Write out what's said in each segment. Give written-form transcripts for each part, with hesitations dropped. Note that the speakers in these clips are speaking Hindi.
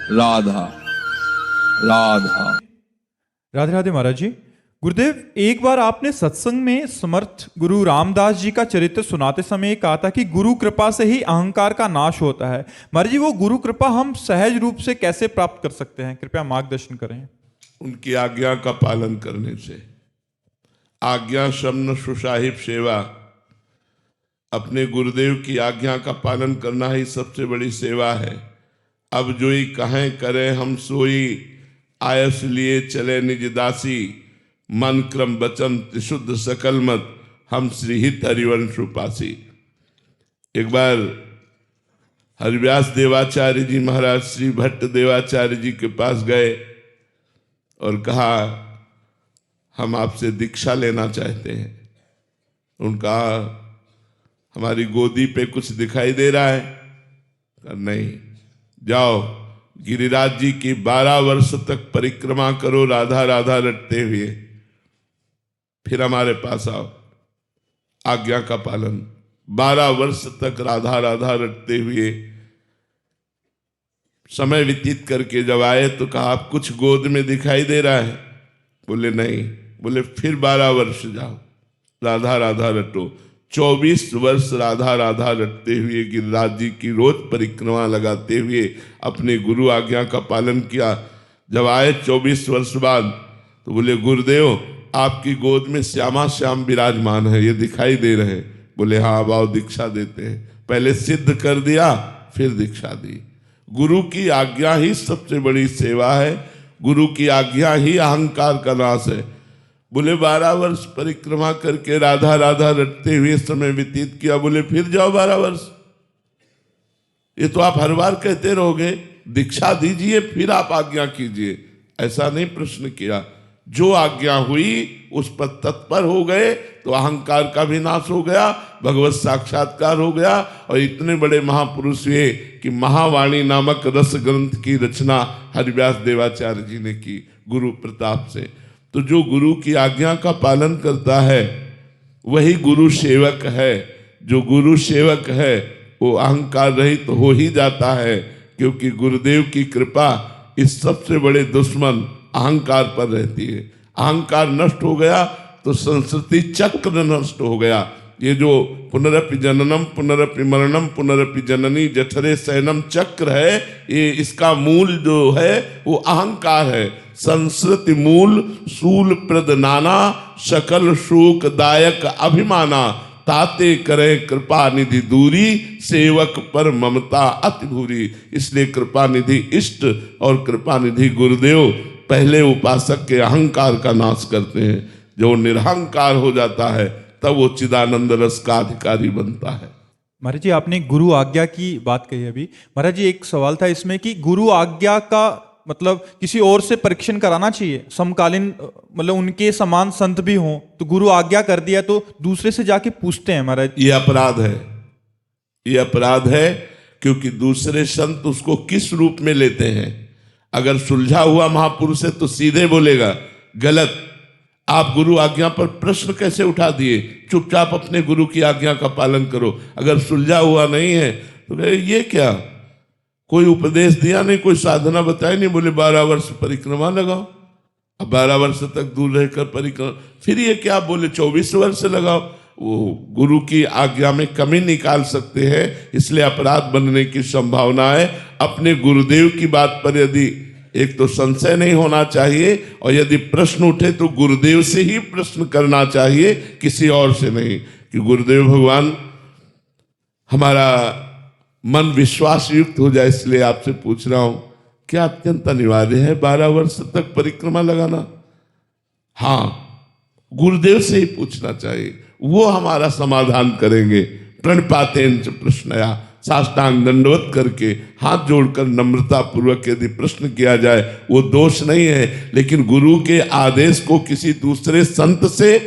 राधा राधा। राधे राधे महाराज जी। गुरुदेव, एक बार आपने सत्संग में समर्थ गुरु रामदास जी का चरित्र सुनाते समय कहा था कि गुरु कृपा से ही अहंकार का नाश होता है। महाराज जी, वो गुरु कृपा हम सहज रूप से कैसे प्राप्त कर सकते हैं? कृपया मार्गदर्शन करें। उनकी आज्ञा का पालन करने से। आज्ञा शमन सुसाहिब सेवा, अपने गुरुदेव की आज्ञा का पालन करना ही सबसे बड़ी सेवा है। अब जोई कहें करें हम सोई, आयस लिए चले निज दासी, मन क्रम वचन त्रिशुद्ध सकल मत, हम श्रीहित हरिवंश उपासी। एक बार हरिव्यास देवाचार्य जी महाराज श्री भट्ट देवाचार्य जी के पास गए और कहा, हम आपसे दीक्षा लेना चाहते हैं। उनका हमारी गोदी पे कुछ दिखाई दे रहा है? नहीं, जाओ गिरिराज जी की 12 वर्ष तक परिक्रमा करो राधा राधा रटते हुए, फिर हमारे पास आओ। आज्ञा का पालन। 12 वर्ष तक राधा राधा रटते हुए समय व्यतीत करके जब आए तो कहा, आप कुछ गोद में दिखाई दे रहा है? बोले नहीं। बोले फिर 12 वर्ष जाओ, राधा राधा रटो। 24 वर्ष राधा राधा रटते हुए गिरिराज जी की रोज परिक्रमा लगाते हुए अपने गुरु आज्ञा का पालन किया। जब आए 24 वर्ष बाद तो बोले, गुरुदेव आपकी गोद में श्यामा श्याम विराजमान है, ये दिखाई दे रहे हैं। बोले हाँ, अब आओ दीक्षा देते हैं। पहले सिद्ध कर दिया, फिर दीक्षा दी। गुरु की आज्ञा ही सबसे बड़ी सेवा है। गुरु की आज्ञा ही अहंकार का नाश है। बोले 12 वर्ष परिक्रमा करके राधा राधा रटते हुए समय व्यतीत किया। बोले फिर जाओ 12 वर्ष। ये तो आप हर बार कहते रहोगे, दीक्षा दीजिए फिर आप आज्ञा कीजिए। ऐसा नहीं प्रश्न किया। जो आज्ञा हुई उस पर तत्पर हो गए तो अहंकार का भी नाश हो गया, भगवत साक्षात्कार हो गया। और इतने बड़े महापुरुष हुए कि महावाणी नामक रस ग्रंथ की रचना हरिव्यास देवाचार्य जी ने की गुरु प्रताप से। तो जो गुरु की आज्ञा का पालन करता है वही गुरु सेवक है। जो गुरु सेवक है वो अहंकार रहित हो ही जाता है, क्योंकि गुरुदेव की कृपा इस सबसे बड़े दुश्मन अहंकार पर रहती है। अहंकार नष्ट हो गया तो संस्कृति चक्र नष्ट हो गया। ये जो पुनरपि जननम पुनरपि मरणम पुनरपि जननी जठरे शयनम चक्र है, ये इसका मूल जो है वो अहंकार है। संस्कृति मूल सूल प्रद नाना, सकल शोक दायक अभिमाना, ताते करे कृपा निधि दूरी, सेवक पर ममता अति भूरी। इसलिए कृपा निधि इष्ट और कृपा निधि गुरुदेव पहले उपासक के अहंकार का नाश करते हैं। जो निरहंकार हो जाता है तब वो चिदानंद रस का अधिकारी बनता है। महाराज जी, आपने गुरु आज्ञा की बात कही अभी। महाराज जी, एक सवाल था इसमें कि गुरु आज्ञा का मतलब किसी और से परीक्षण कराना चाहिए? समकालीन मतलब उनके समान संत भी हों तो गुरु आज्ञा कर दिया तो दूसरे से जाके पूछते हैं महाराज। ये अपराध है, ये अपराध है, क्योंकि दूसरे संत उसको किस रूप में लेते हैं। अगर सुलझा हुआ महापुरुष है तो सीधे बोलेगा, गलत। आप गुरु आज्ञा पर प्रश्न कैसे उठा दिए? चुपचाप अपने गुरु की आज्ञा का पालन करो। अगर सुलझा हुआ नहीं है तो ये क्या, कोई उपदेश दिया नहीं, कोई साधना बताई नहीं। बोले 12 वर्ष परिक्रमा लगाओ। अब 12 वर्ष तक दूर रहकर परिक्रमा, फिर ये क्या बोले 24 वर्ष लगाओ। वो गुरु की आज्ञा में कमी निकाल सकते हैं, इसलिए अपराध बनने की संभावना है। अपने गुरुदेव की बात पर यदि एक तो संशय नहीं होना चाहिए, और यदि प्रश्न उठे तो गुरुदेव से ही प्रश्न करना चाहिए, किसी और से नहीं। कि गुरुदेव भगवान हमारा मन विश्वास युक्त हो जाए, इसलिए आपसे पूछ रहा हूं, क्या अत्यंत अनिवार्य है 12 वर्ष तक परिक्रमा लगाना? हाँ, गुरुदेव से ही पूछना चाहिए, वो हमारा समाधान करेंगे। प्रणपातेन प्रश्नया, साष्टांग दंडवत करके हाथ जोड़कर नम्रता पूर्वक यदि प्रश्न किया जाए वो दोष नहीं है। लेकिन गुरु के आदेश को किसी दूसरे संत से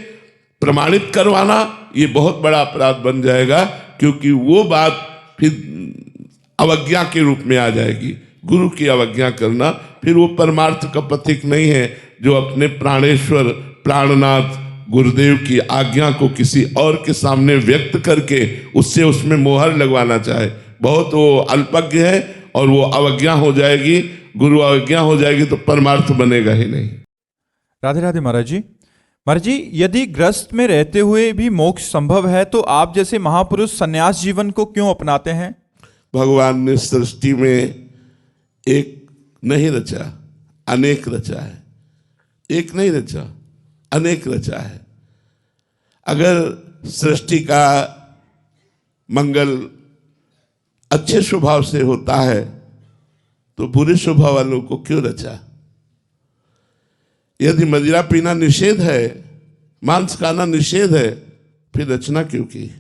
प्रमाणित करवाना ये बहुत बड़ा अपराध बन जाएगा, क्योंकि वो बात फिर अवज्ञा के रूप में आ जाएगी। गुरु की अवज्ञा करना फिर वो परमार्थ का प्रतीक नहीं है, जो अपने प्राणेश्वर प्राणनाथ गुरुदेव की आज्ञा को किसी और के सामने व्यक्त करके उससे उसमें मोहर लगवाना चाहे। बहुत वो अल्पज्ञ है और वो अवज्ञा हो जाएगी, गुरु अवज्ञा हो जाएगी तो परमार्थ बनेगा ही नहीं। राधे राधे महाराज जी। महाराज जी, यदि ग्रस्त में रहते हुए भी मोक्ष संभव है तो आप जैसे महापुरुष संन्यास जीवन को क्यों अपनाते हैं? भगवान ने सृष्टि में एक नहीं रचा, अनेक रचा है। एक नहीं रचा, अनेक रचा है। अगर सृष्टि का मंगल अच्छे स्वभाव से होता है तो बुरे स्वभाव वालों को क्यों रचा? यदि मदिरा पीना निषेध है, मांस खाना निषेध है, फिर रचना क्यों की?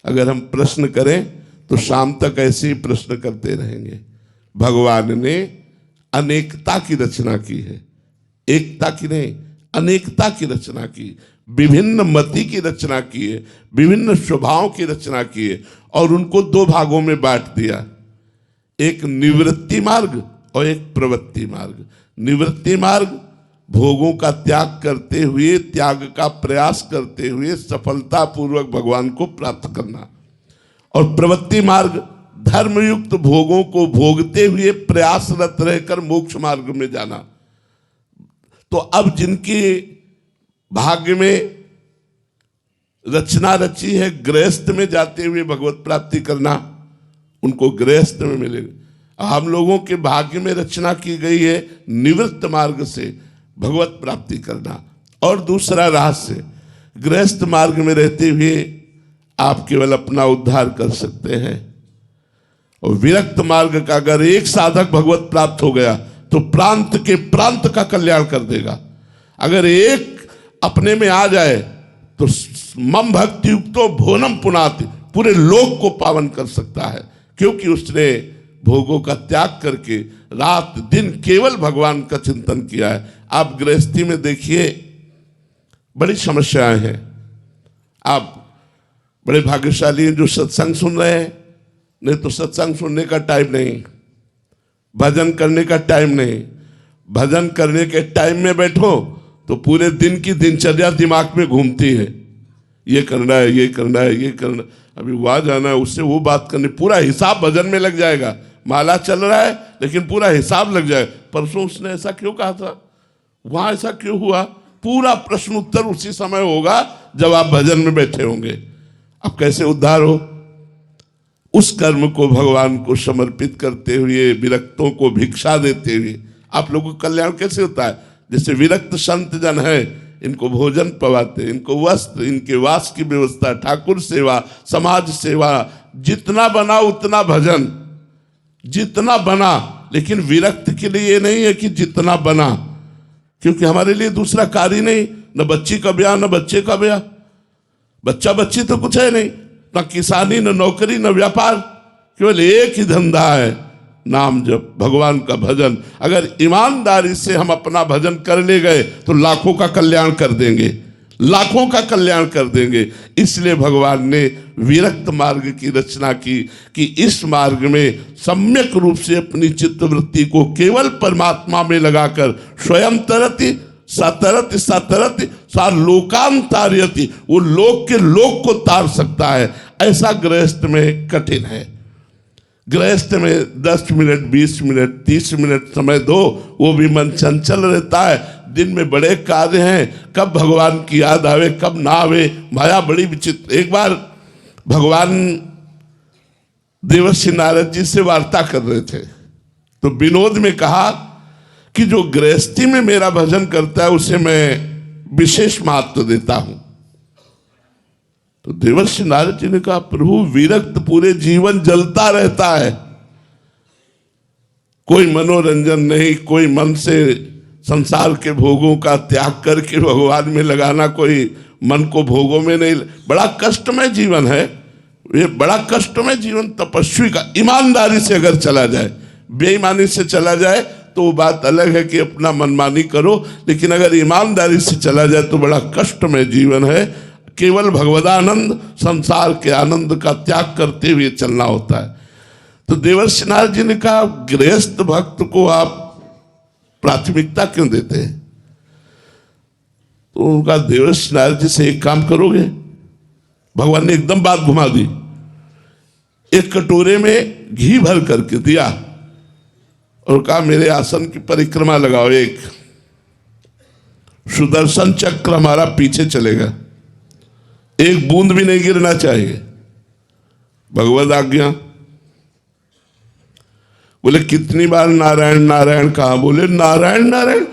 अगर हम प्रश्न करें तो शाम तक ऐसे ही प्रश्न करते रहेंगे। भगवान ने अनेकता की रचना की है, एकता की नहीं, अनेकता की रचना की, विभिन्न मति की रचना की है, विभिन्न स्वभाव की रचना की है और उनको दो भागों में बांट दिया, एक निवृत्ति मार्ग और एक प्रवृत्ति मार्ग। निवृत्ति मार्ग भोगों का त्याग करते हुए, त्याग का प्रयास करते हुए सफलता पूर्वक भगवान को प्राप्त करना, और प्रवृत्ति मार्ग धर्मयुक्त भोगों को भोगते हुए प्रयासरत रहकर मोक्ष मार्ग में जाना। तो अब जिनकी भाग्य में रचना रची है गृहस्थ में जाते हुए भगवत प्राप्ति करना, उनको गृहस्थ में मिलेगा। हम लोगों के भाग्य में रचना की गई है निवृत्त मार्ग से भगवत प्राप्ति करना, और दूसरा रहस्य, गृहस्थ मार्ग में रहते हुए आप केवल अपना उद्धार कर सकते हैं, और विरक्त मार्ग का अगर एक साधक भगवत प्राप्त हो गया तो प्रांत के प्रांत का कल्याण कर देगा। अगर एक अपने में आ जाए तो मम भक्ति युक्तो भोनम पुनाति, पूरे लोक को पावन कर सकता है, क्योंकि उसने भोगों का त्याग करके रात दिन केवल भगवान का चिंतन किया है। आप गृहस्थी में देखिए बड़ी समस्याएं हैं। आप बड़े भाग्यशाली हैं जो सत्संग सुन रहे हैं, नहीं तो सत्संग सुनने का टाइम नहीं, भजन करने का टाइम नहीं। भजन करने के टाइम में बैठो तो पूरे दिन की दिनचर्या दिमाग में घूमती है, ये करना है, ये करना है, ये करना, अभी वहां जाना है, उससे वो बात करनी, पूरा हिसाब भजन में लग जाएगा। माला चल रहा है लेकिन पूरा हिसाब लग जाए, परसों उसने ऐसा क्यों कहा था, वहां ऐसा क्यों हुआ, पूरा प्रश्न उत्तर उसी समय होगा जब आप भजन में बैठे होंगे। अब कैसे उद्धार हो? उस कर्म को भगवान को समर्पित करते हुए, विरक्तों को भिक्षा देते हुए आप लोगों का कल्याण कैसे होता है? जैसे विरक्त संत जन है, इनको भोजन पवाते, इनको वस्त्र, इनके वास की व्यवस्था, ठाकुर सेवा, समाज सेवा, जितना बना उतना भजन, जितना बना। लेकिन विरक्त के लिए ये नहीं है कि जितना बना, क्योंकि हमारे लिए दूसरा कार्य नहीं, न बच्ची का ब्याह न बच्चे का ब्याह, बच्चा बच्ची तो कुछ है नहीं, न किसानी न नौकरी न व्यापार, केवल एक ही धंधा है, नाम जप, भगवान का भजन। अगर ईमानदारी से हम अपना भजन कर ले गए तो लाखों का कल्याण कर देंगे, लाखों का कल्याण कर देंगे। इसलिए भगवान ने विरक्त मार्ग की रचना की कि इस मार्ग में सम्यक रूप से अपनी चित्तवृत्ति को केवल परमात्मा में लगाकर स्वयं तरति सतरति सतरति सा लोकांतार्यति, वो लोक के लोक को तार सकता है। ऐसा गृहस्थ में कठिन है। गृहस्थ में 10 मिनट 20 मिनट 30 मिनट समय दो, वो भी मन चंचल रहता है। दिन में बड़े कार्य हैं, कब भगवान की याद आवे कब ना आवे, माया बड़ी विचित्र। एक बार भगवान देवर्षि नारद जी से वार्ता कर रहे थे तो विनोद में कहा कि जो गृहस्थी में मेरा भजन करता है उसे मैं विशेष महत्व देता हूं। तो देवर्षि नारद जी ने कहा, प्रभु विरक्त पूरे जीवन जलता रहता है, कोई मनोरंजन नहीं, कोई मन से संसार के भोगों का त्याग करके भगवान में लगाना, कोई मन को भोगों में नहीं, बड़ा कष्टमय जीवन है ये, बड़ा कष्टमय जीवन तपस्वी का। ईमानदारी से अगर चला जाए, बेईमानी से चला जाए तो वो बात अलग है कि अपना मनमानी करो, लेकिन अगर ईमानदारी से चला जाए तो बड़ा कष्टमय जीवन है। केवल भगवदानंद, संसार के आनंद का त्याग करते हुए चलना होता है। तो देवर्षि नारद जी ने कहा, गृहस्थ भक्त को आप प्राथमिकता क्यों देते हैं? तो उनका देवर्षि नारद जी से एक काम करोगे? भगवान ने एकदम बात घुमा दी। एक कटोरे में घी भर करके दिया और कहा मेरे आसन की परिक्रमा लगाओ, एक सुदर्शन चक्र हमारा पीछे चलेगा, एक बूंद भी नहीं गिरना चाहिए, भगवद आज्ञा। बोले कितनी बार नारायण नारायण कहा? बोले नारायण नारायण।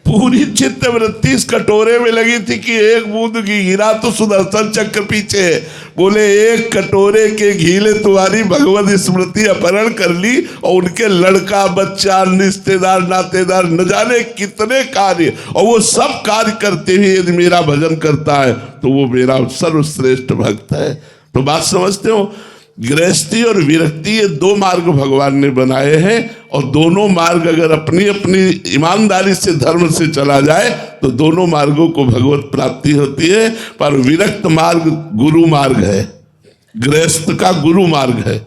पूरी चित्त वृत्ति इस कटोरे में लगी थी कि एक बूंद घी गिरा तो सुदर्शन चक्र पीछे है। बोले एक कटोरे के घी ने तुम्हारी भगवत स्मृति अपहरण कर ली और उनके लड़का बच्चा रिश्तेदार नातेदार न जाने कितने कार्य, और वो सब कार्य करते हुए यदि मेरा भजन करता है तो वो मेरा सर्वश्रेष्ठ भक्त है। तो बात समझते हो? गृहस्थी और विरक्ति ये दो मार्ग भगवान ने बनाए हैं, और दोनों मार्ग अगर अपनी अपनी ईमानदारी से धर्म से चला जाए तो दोनों मार्गों को भगवत प्राप्ति होती है। पर विरक्त मार्ग गुरु मार्ग है, गृहस्थ का गुरु मार्ग है।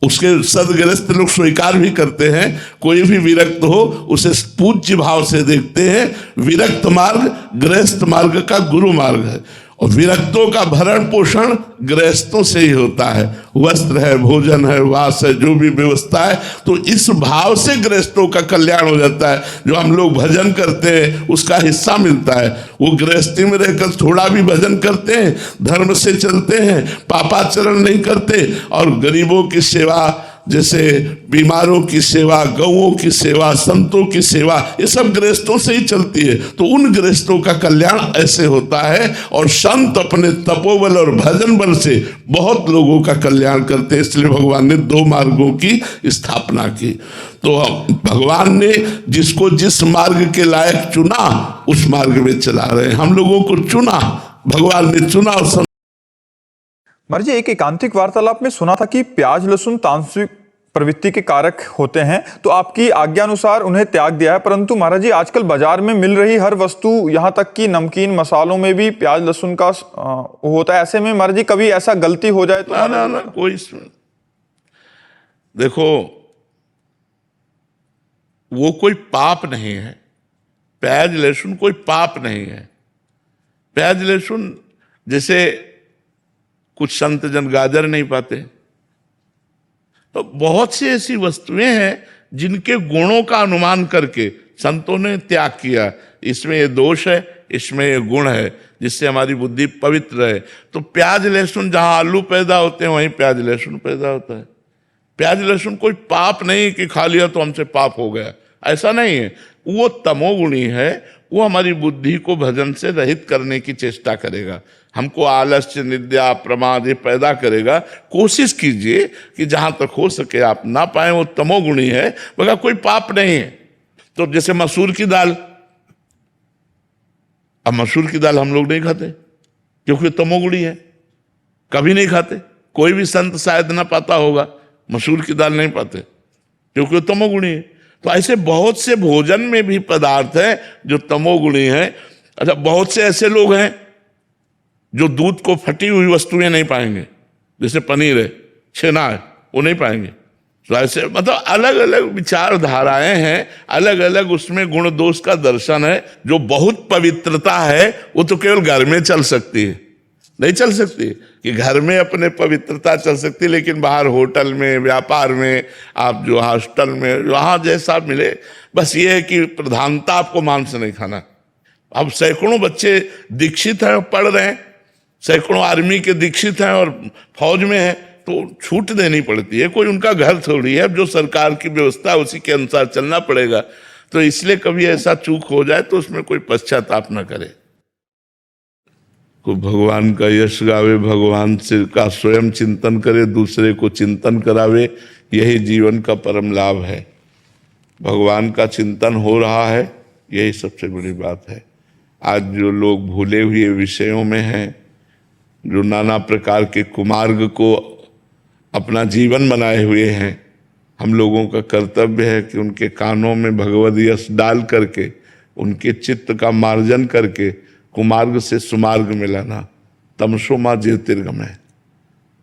उसके सदगृहस्थ लोग स्वीकार भी करते हैं, कोई भी विरक्त हो उसे पूज्य भाव से देखते हैं। विरक्त मार्ग गृहस्थ मार्ग का गुरु मार्ग है, और विरक्तों का भरण पोषण गृहस्थों से ही होता है। वस्त्र है, भोजन है, वास है, जो भी व्यवस्था है, तो इस भाव से गृहस्थों का कल्याण हो जाता है। जो हम लोग भजन करते हैं उसका हिस्सा मिलता है। वो गृहस्थी में रहकर थोड़ा भी भजन करते हैं, धर्म से चलते हैं, पापाचरण नहीं करते, और गरीबों की सेवा, जैसे बीमारों की सेवा, गौओं की सेवा, संतों की सेवा, ये सब गृहस्थों से ही चलती है। तो उन गृहस्थों का कल्याण ऐसे होता है, और संत अपने तपोबल और भजन बल से बहुत लोगों का कल्याण करते हैं। इसलिए भगवान ने दो मार्गों की स्थापना की। तो भगवान ने जिसको जिस मार्ग के लायक चुना उस मार्ग में चला रहे हैं। हम लोगों को चुना, भगवान ने चुना। और महाराज जी, एक एकांतिक वार्तालाप में सुना था कि प्याज लहसुन तामसिक प्रवृत्ति के कारक होते हैं, तो आपकी आज्ञा अनुसार उन्हें त्याग दिया है। परंतु महाराज जी, आजकल बाजार में मिल रही हर वस्तु, यहाँ तक कि नमकीन मसालों में भी प्याज लहसुन का होता है। ऐसे में महाराज जी कभी ऐसा गलती हो जाए तो? ना, कोई देखो, वो कोई पाप नहीं है। प्याज लहसुन कोई पाप नहीं है। प्याज लहसुन, जैसे कुछ संत जन गाजर नहीं पाते, तो बहुत सी ऐसी वस्तुएं हैं जिनके गुणों का अनुमान करके संतों ने त्याग किया। इसमें ये दोष है, इसमें ये गुण है, जिससे हमारी बुद्धि पवित्र है। तो प्याज लहसुन, जहां आलू पैदा होते हैं वहीं प्याज लहसुन पैदा होता है। प्याज लहसुन कोई पाप नहीं कि खा लिया तो हमसे पाप हो गया, ऐसा नहीं है। वो तमोगुणी है, वो हमारी बुद्धि को भजन से रहित करने की चेष्टा करेगा, हमको आलस्य, निद्रा, प्रमाद ये पैदा करेगा। कोशिश कीजिए कि जहां तक हो सके आप ना पाए, वो तमोगुणी है, मगर कोई पाप नहीं है। तो जैसे मसूर की दाल, अब मसूर की दाल हम लोग नहीं खाते क्योंकि तमोगुणी है, कभी नहीं खाते। कोई भी संत शायद ना पाता होगा, मसूर की दाल नहीं पाते क्योंकि तमोगुणी है। तो ऐसे बहुत से भोजन में भी पदार्थ हैं जो तमोगुणी हैं। अच्छा, बहुत से ऐसे लोग हैं जो दूध को फटी हुई वस्तुएं नहीं पाएंगे, जैसे पनीर है, छेना है, वो नहीं पाएंगे। तो ऐसे मतलब अलग अलग विचारधाराएं हैं, अलग अलग उसमें गुण दोष का दर्शन है। जो बहुत पवित्रता है वो तो केवल घर में चल सकती है, नहीं चल सकती कि घर में अपने पवित्रता चल सकती, लेकिन बाहर होटल में, व्यापार में, आप जो हॉस्टल में, वहाँ जैसा मिले, बस ये है कि प्रधानता आपको मांस नहीं खाना। अब सैकड़ों बच्चे दीक्षित हैं, पढ़ रहे हैं, सैकड़ों आर्मी के दीक्षित हैं और फौज में हैं, तो छूट देनी पड़ती है। कोई उनका घर थोड़ी है, जो सरकार की व्यवस्था है उसी के अनुसार चलना पड़ेगा। तो इसलिए कभी ऐसा चूक हो जाए तो उसमें कोई पश्चाताप न करे। को भगवान का यश गावे, भगवान से का स्वयं चिंतन करे, दूसरे को चिंतन करावे, यही जीवन का परम लाभ है। भगवान का चिंतन हो रहा है, यही सबसे बड़ी बात है। आज जो लोग भूले हुए विषयों में हैं, जो नाना प्रकार के कुमार्ग को अपना जीवन बनाए हुए हैं, हम लोगों का कर्तव्य है कि उनके कानों में भगवद यश डाल करके, उनके चित्त का मार्जन करके कुमार्ग से सुमार्ग में लाना। तमसोमा ज्योतिर्गमय,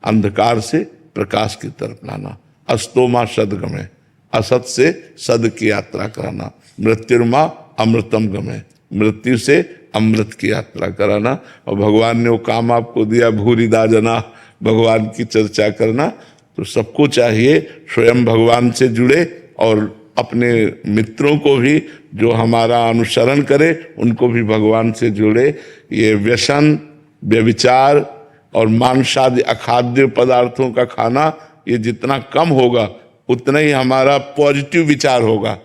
अंधकार से प्रकाश की तरफ लाना। अस्तोमा सदगमय, असत से सद की यात्रा कराना। मृत्युर्मा अमृतम गमय, मृत्यु से अमृत की यात्रा कराना। और भगवान ने वो काम आपको दिया, भूरिदा जना, भगवान की चर्चा करना, तो सबको चाहिए स्वयं भगवान से जुड़े और अपने मित्रों को भी जो हमारा अनुसरण करे उनको भी भगवान से जोड़े। ये व्यसन, व्यभिचार और मांसादि अखाद्य पदार्थों का खाना ये जितना कम होगा उतना ही हमारा पॉजिटिव विचार होगा,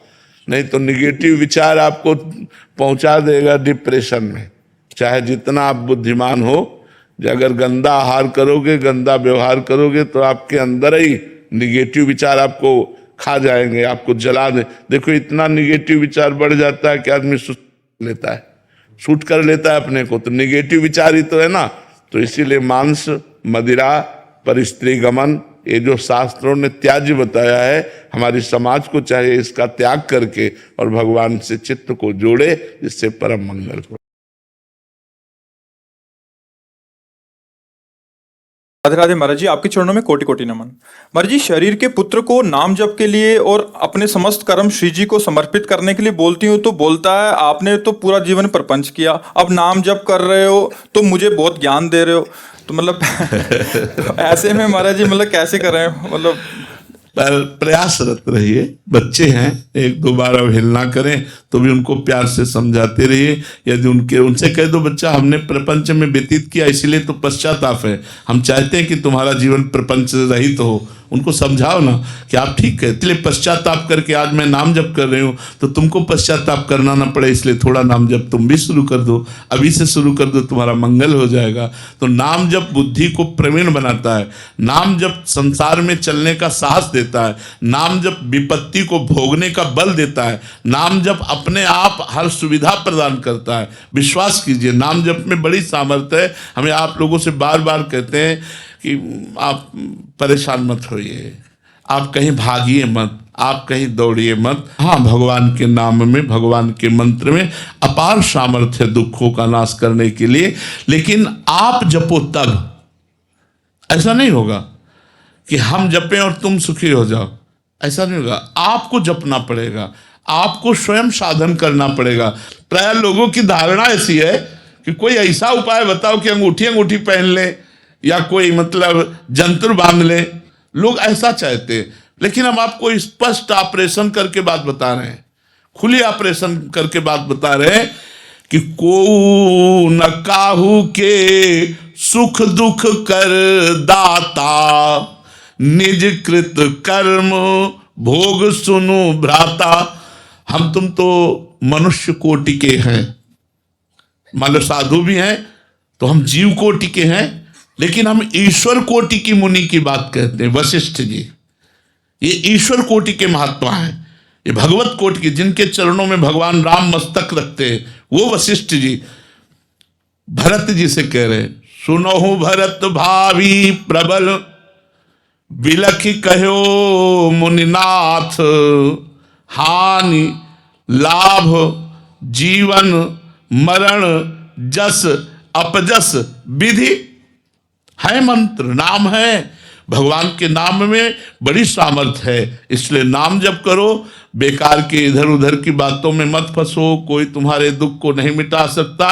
नहीं तो निगेटिव विचार आपको पहुंचा देगा डिप्रेशन में। चाहे जितना आप बुद्धिमान हो, अगर गंदा आहार करोगे, गंदा व्यवहार करोगे तो आपके अंदर ही निगेटिव विचार आपको खा जाएंगे, आपको जला दे। देखो इतना निगेटिव विचार बढ़ जाता है कि आदमी शूट कर लेता है अपने को, तो निगेटिव विचार ही तो है ना। तो इसीलिए मांस, मदिरा, परस्त्री गमन, ये जो शास्त्रों ने त्याज्य बताया है, हमारी समाज को चाहिए इसका त्याग करके और भगवान से चित्त को जोड़े, जिससे परम मंगल हो। राधे राधे महाराज जी, आपके चरणों में कोटि कोटि नमन। महाराज जी, शरीर के पुत्र को नाम जप के लिए और अपने समस्त कर्म श्री जी को समर्पित करने के लिए बोलती हूँ तो बोलता है आपने तो पूरा जीवन प्रपंच किया, अब नाम जप कर रहे हो तो मुझे बहुत ज्ञान दे रहे हो, तो मतलब ऐसे में महाराज जी मतलब कैसे करें, मतलब पर प्रयासरत रहिए। बच्चे हैं, एक दो बार अवहेलना करें तो भी उनको प्यार से समझाते रहिए। यदि उनसे कह दो बच्चा हमने प्रपंच में व्यतीत किया इसीलिए तो पश्चाताप है, हम चाहते हैं कि तुम्हारा जीवन प्रपंच रहित हो, उनको समझाओ ना कि आप ठीक है, इसलिए पश्चाताप करके आज मैं नाम जप कर रही हूँ तो तुमको पश्चाताप करना ना पड़े, इसलिए थोड़ा नाम जप तुम भी शुरू कर दो, अभी से शुरू कर दो, तुम्हारा मंगल हो जाएगा। तो नाम जप बुद्धि को प्रवीण बनाता है, नाम जप संसार में चलने का साहस देता है, नाम जप विपत्ति को भोगने का बल देता है, नाम जप अपने आप हर सुविधा प्रदान करता है। विश्वास कीजिए नाम जप में बड़ी सामर्थ्य है। हमें आप लोगों से बार बार कहते हैं कि आप परेशान मत होइए, आप कहीं भागिए मत, आप कहीं दौड़िए मत। हाँ, भगवान के नाम में, भगवान के मंत्र में अपार सामर्थ्य है दुखों का नाश करने के लिए, लेकिन आप जपो तब। ऐसा नहीं होगा कि हम जपें और तुम सुखी हो जाओ, ऐसा नहीं होगा। आपको जपना पड़ेगा, आपको स्वयं साधन करना पड़ेगा। प्राय लोगों की धारणा ऐसी है कि कोई ऐसा उपाय बताओ कि अंगूठी पहन ले या कोई मतलब जंतर बांध ले, लोग ऐसा चाहते हैं। लेकिन हम आपको स्पष्ट ऑपरेशन करके बात बता रहे हैं, खुली ऑपरेशन करके बात बता रहे हैं कि को न काहू के सुख दुख कर दाता, निज कृत कर्म भोग सुनु भ्राता। हम तुम तो मनुष्य कोटि के हैं, मान लो साधु भी हैं तो हम जीव कोटि के हैं, लेकिन हम ईश्वर कोटि की मुनि की बात कहते हैं। वशिष्ठ जी ये ईश्वर कोटि के महात्मा हैं, ये भगवत कोटि के, जिनके चरणों में भगवान राम मस्तक रखते हैं, वो वशिष्ठ जी भरत जी से कह रहे, सुनहु भरत भावी प्रबल, बिलखि कहो मुनिनाथ, हानि लाभ जीवन मरण जस अपजस विधि। है मंत्र, नाम है, भगवान के नाम में बड़ी सामर्थ्य है, इसलिए नाम जप करो। बेकार के इधर उधर की बातों में मत फंसो, कोई तुम्हारे दुख को नहीं मिटा सकता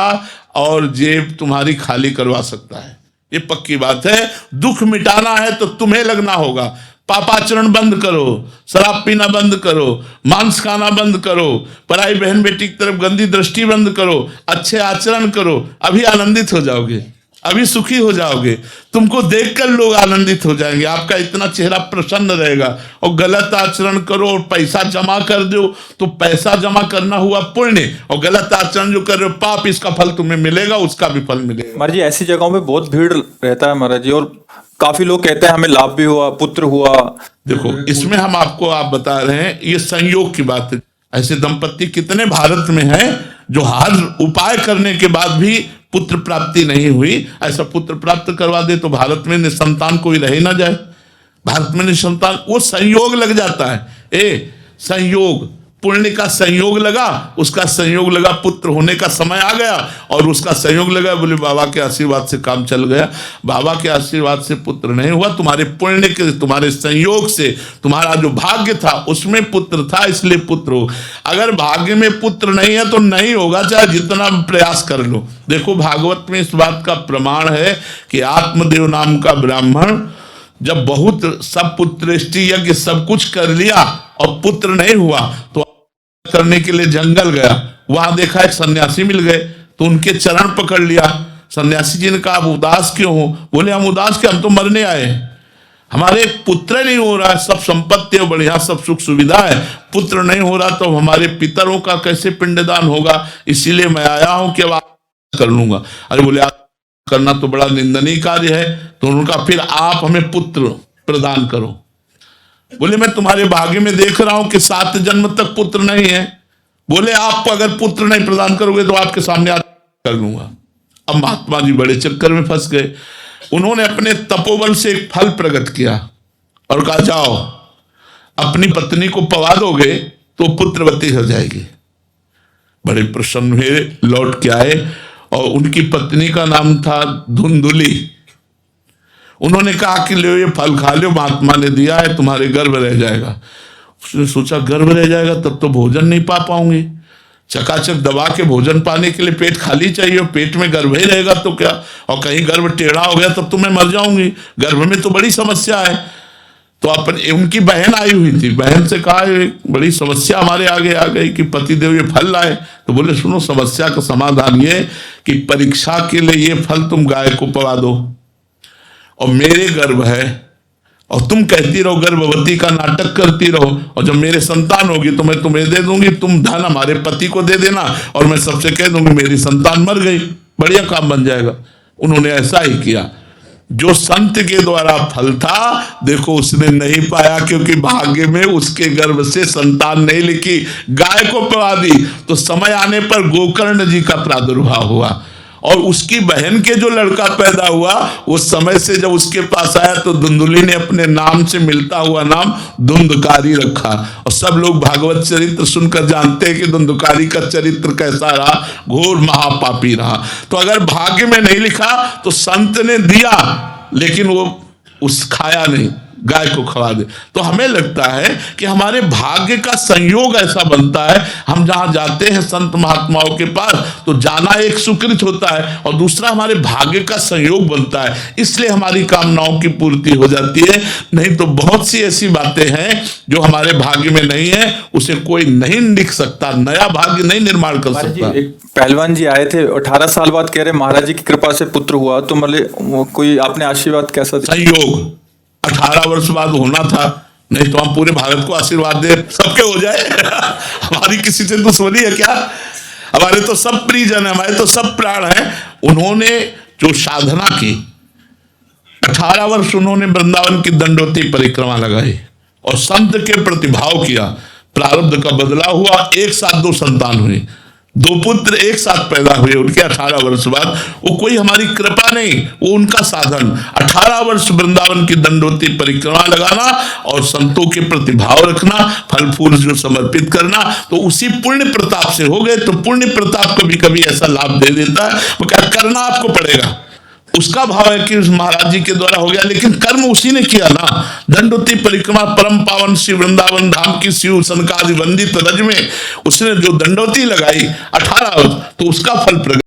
और जेब तुम्हारी खाली करवा सकता है, ये पक्की बात है। दुख मिटाना है तो तुम्हें लगना होगा। पापाचरण बंद करो, शराब पीना बंद करो, मांस खाना बंद करो, पराई बहन बेटी की तरफ गंदी दृष्टि बंद करो, अच्छे आचरण करो, अभी आनंदित हो जाओगे, अभी सुखी हो जाओगे। तुमको देखकर लोग आनंदित हो जाएंगे, आपका इतना चेहरा प्रसन्न रहेगा। और गलत आचरण करो और पैसा जमा कर दो तो पैसा जमा करना हुआ पुण्य, और गलत आचरण जो कर रहे हो पाप, इसका फल तुम्हें मिलेगा, उसका भी फल मिलेगा। महाराज जी ऐसी जगहों पे बहुत भीड़ रहता है महाराज जी, और काफी लोग कहते हैं हमें लाभ भी हुआ, पुत्र हुआ। देखो इसमें हम आपको आप बता रहे हैं, ये संयोग की बात है। ऐसे दंपत्ति कितने भारत में हैं जो हर उपाय करने के बाद भी पुत्र प्राप्ति नहीं हुई। ऐसा पुत्र प्राप्त करवा दे तो भारत में निसंतान कोई रह ना जाए। भारत में निसंतान, वो संयोग लग जाता है। संयोग, पुण्य का संयोग लगा, उसका संयोग लगा, पुत्र होने का समय आ गया और उसका संयोग लगा, बोले बाबा के आशीर्वाद से काम चल गया। बाबा के आशीर्वाद से पुत्र नहीं हुआ, तुम्हारे पुण्य के, तुम्हारे संयोग से, तुम्हारा जो भाग्य था उसमें पुत्र था, इसलिए पुत्र हो। अगर भाग्य में पुत्र नहीं है तो नहीं होगा, चाहे जितना प्रयास कर लो। देखो भागवत में इस बात का प्रमाण है कि आत्मदेव नाम का ब्राह्मण जब बहुत सब पुत्रेष्टि यज्ञ सब कुछ कर लिया और पुत्र नहीं हुआ तो करने के लिए जंगल गया, वहां देखा एक सन्यासी मिल गए तो उनके चरण पकड़ लिया। सन्यासी जी ने कहा आप उदास क्यों हो? बोले हम उदास क्या, हम तो मरने आए, हमारे पुत्र नहीं हो रहा है, सब संपत्ति है बढ़िया, सब सुख सुविधा है, पुत्र नहीं हो रहा तो हमारे पितरों का कैसे पिंडदान होगा, इसीलिए मैं आया हूं कि अब कर लूंगा। अरे बोले आप करना तो बड़ा निंदनीय कार्य है। तो उनका फिर आप हमें पुत्र प्रदान करो। बोले मैं तुम्हारे भाग्य में देख रहा हूं कि 7 जन्म तक पुत्र नहीं है। बोले आप अगर पुत्र नहीं प्रदान करोगे तो आपके सामने कर लूंगा। अब महात्मा जी बड़े चक्कर में फंस गए। उन्होंने अपने तपोबल से एक फल प्रकट किया और कहा जाओ अपनी पत्नी को पवा दोगे तो पुत्रवती हो जाएगी। बड़े प्रसन्न हुए, लौट के आए और उनकी पत्नी का नाम था धुंधुली। उन्होंने कहा कि लो ये फल खा लो, महात्मा ने दिया है, तुम्हारे गर्भ रह जाएगा। उसने सोचा गर्भ रह जाएगा तब तो भोजन नहीं पा पाऊंगी, चकाचक दबा के भोजन पाने के लिए पेट खाली चाहिए, पेट में गर्भ ही रहेगा तो क्या, और कहीं गर्भ टेढ़ा हो गया तब तो मैं मर जाऊंगी, गर्भ में तो बड़ी समस्या है। तो अपने उनकी बहन आई हुई थी, बहन से कहा बड़ी समस्या हमारे आगे आ गई कि पतिदेव ये फल लाए। तो बोले सुनो समस्या का समाधान ये कि परीक्षा के लिए ये फल तुम गाय को पवा दो और मेरे गर्भ है और तुम कहती रहो गर्भवती का नाटक करती रहो, और जब मेरे संतान होगी तो मैं तुम्हें दे दूंगी, तुम धन हमारे पति को दे देना और मैं सबसे कह दूंगी मेरी संतान मर गई, बढ़िया काम बन जाएगा। उन्होंने ऐसा ही किया। जो संत के द्वारा फल था देखो उसने नहीं पाया, क्योंकि भाग्य में उसके गर्भ से संतान नहीं लिखी, गाय को पवा दी। तो समय आने पर गोकर्ण जी का प्रादुर्भाव हुआ और उसकी बहन के जो लड़का पैदा हुआ उस समय से जब उसके पास आया तो धुंधुली ने अपने नाम से मिलता हुआ नाम धुंधकारी रखा। और सब लोग भागवत चरित्र सुनकर जानते हैं कि धुंधकारी का चरित्र कैसा रहा, घोर महापापी रहा। तो अगर भाग्य में नहीं लिखा तो संत ने दिया लेकिन वो उस खाया नहीं, गाय को खवा दे। तो हमें लगता है कि हमारे भाग्य का संयोग ऐसा बनता है, हम जहां जाते हैं संत महात्माओं के पास तो जाना एक सुकृत होता है और दूसरा हमारे भाग्य का संयोग बनता है, इसलिए हमारी कामनाओं की पूर्ति हो जाती है। नहीं तो बहुत सी ऐसी बातें हैं जो हमारे भाग्य में नहीं है, उसे कोई नहीं लिख सकता, नया भाग्य नहीं निर्माण कर सकता। एक पहलवान जी आए थे 18 साल बाद, कह रहे महाराज जी की कृपा से पुत्र हुआ, तो मतलब कोई आपने आशीर्वाद कैसा दिया? संयोग 18 वर्ष बाद होना था, नहीं तो हम पूरे भारत को आशीर्वाद दे सबके हो जाए हमारी किसी से दुश्मनी है क्या? हमारे तो सब परिजन है, हमारे तो सब प्राण है। उन्होंने जो साधना की 18 वर्ष उन्होंने वृंदावन की दंडोती परिक्रमा लगाई और संत के प्रतिभाव किया, प्रारब्ध का बदला हुआ, एक साथ 2 संतान हुई, 2 पुत्र एक साथ पैदा हुए उनके 18 वर्ष बाद। वो कोई हमारी कृपा नहीं, वो उनका साधन। 18 वर्ष वृंदावन की दंडोती परिक्रमा लगाना और संतों के प्रतिभाव रखना, फल फूल जो समर्पित करना, तो उसी पुण्य प्रताप से हो गए। तो पुण्य प्रताप कभी कभी ऐसा लाभ दे देता है, वो क्या करना आपको पड़ेगा। उसका भाव है कि उस महाराज जी के द्वारा हो गया, लेकिन कर्म उसी ने किया ना। दंडोती परिक्रमा परम पावन श्री वृंदावन धाम की शिव सनकादि वंदित रज में उसने जो दंडोती लगाई 18 वर्ष, तो उसका फल प्रकट